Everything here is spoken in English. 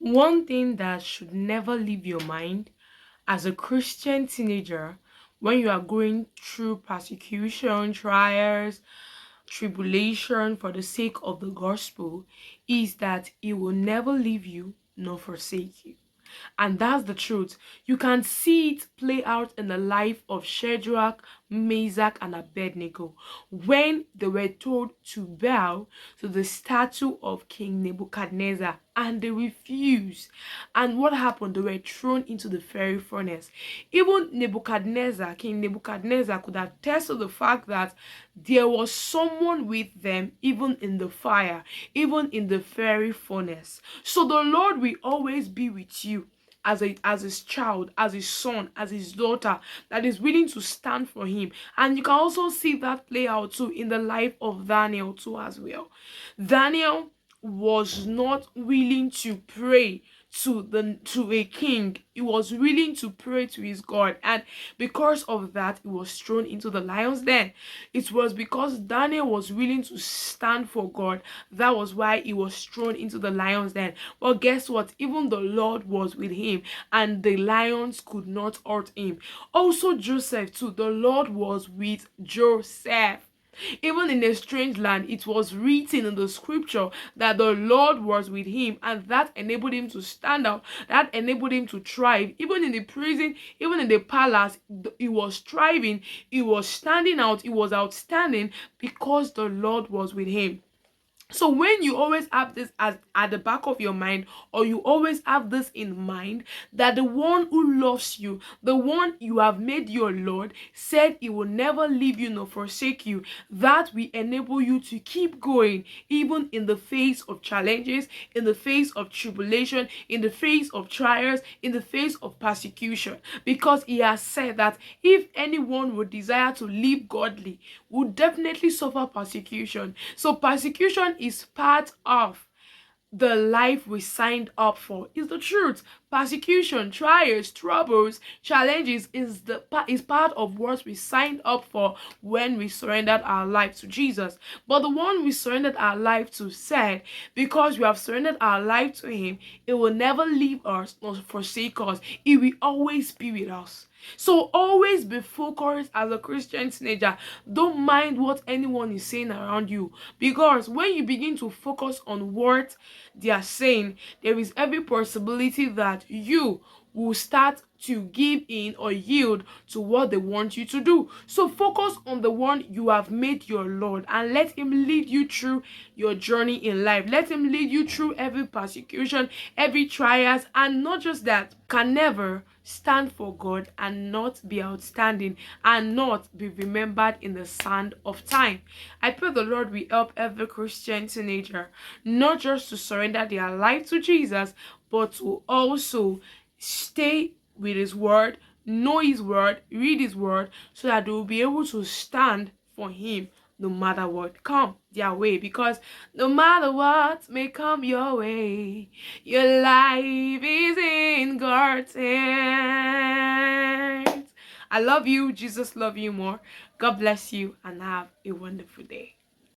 One thing that should never leave your mind as a Christian teenager when you are going through persecution, trials, tribulation for the sake of the gospel is that it will never leave you nor forsake you. And that's the truth. You can see it play out in the life of Shadrach, Meshach, and Abednego when they were told to bow to the statue of King Nebuchadnezzar and they refused. And what happened? They were thrown into the fiery furnace. Even Nebuchadnezzar, King Nebuchadnezzar, could attest to the fact that there was someone with them, even in the fire, even in the fiery furnace. So the Lord will always be with you as his child, as his son, as his daughter that is willing to stand for him. And you can also see that play out too in the life of Daniel too as well. Daniel was not willing to pray to a king. He was willing to pray to his God, and because of that he was thrown into the lions den. It was because Daniel was willing to stand for God, that was why he was thrown into the lions den. But guess what? Even the Lord was with him and the lions could not hurt him. Also Joseph too, the Lord was with Joseph. Even in a strange land, it was written in the scripture that the Lord was with him, and that enabled him to stand out, that enabled him to thrive. Even in the prison, even in the palace, he was striving, he was standing out, he was outstanding because the Lord was with him. So when you always have this as at the back of your mind, or you always have this in mind, that the one who loves you, the one you have made your Lord, said he will never leave you nor forsake you, that will enable you to keep going even in the face of challenges, in the face of tribulation, in the face of trials, in the face of persecution, because he has said that if anyone would desire to live godly, would definitely suffer persecution. So persecution is part of the life we signed up for. Is the truth. Persecution, trials, troubles, challenges is part of what we signed up for when we surrendered our life to Jesus. But the one we surrendered our life to said, because we have surrendered our life to him, it will never leave us nor forsake us. It will always be with us. So always be focused as a Christian teenager. Don't mind what anyone is saying around you. Because when you begin to focus on what they are saying, there is every possibility that you will start to give in or yield to what they want you to do. So focus on the one you have made your Lord and let him lead you through your journey in life. Let him lead you through every persecution, every trials, and not just that, can never stand for God and not be outstanding and not be remembered in the sand of time. I pray the Lord will help every Christian teenager not just to surrender their life to Jesus, but to also stay with his word, know his word, read his word, so that they will be able to stand for him no matter what come their way. Because no matter what may come your way, your life is in God's hands. I love you. Jesus love you more. God bless you and have a wonderful day.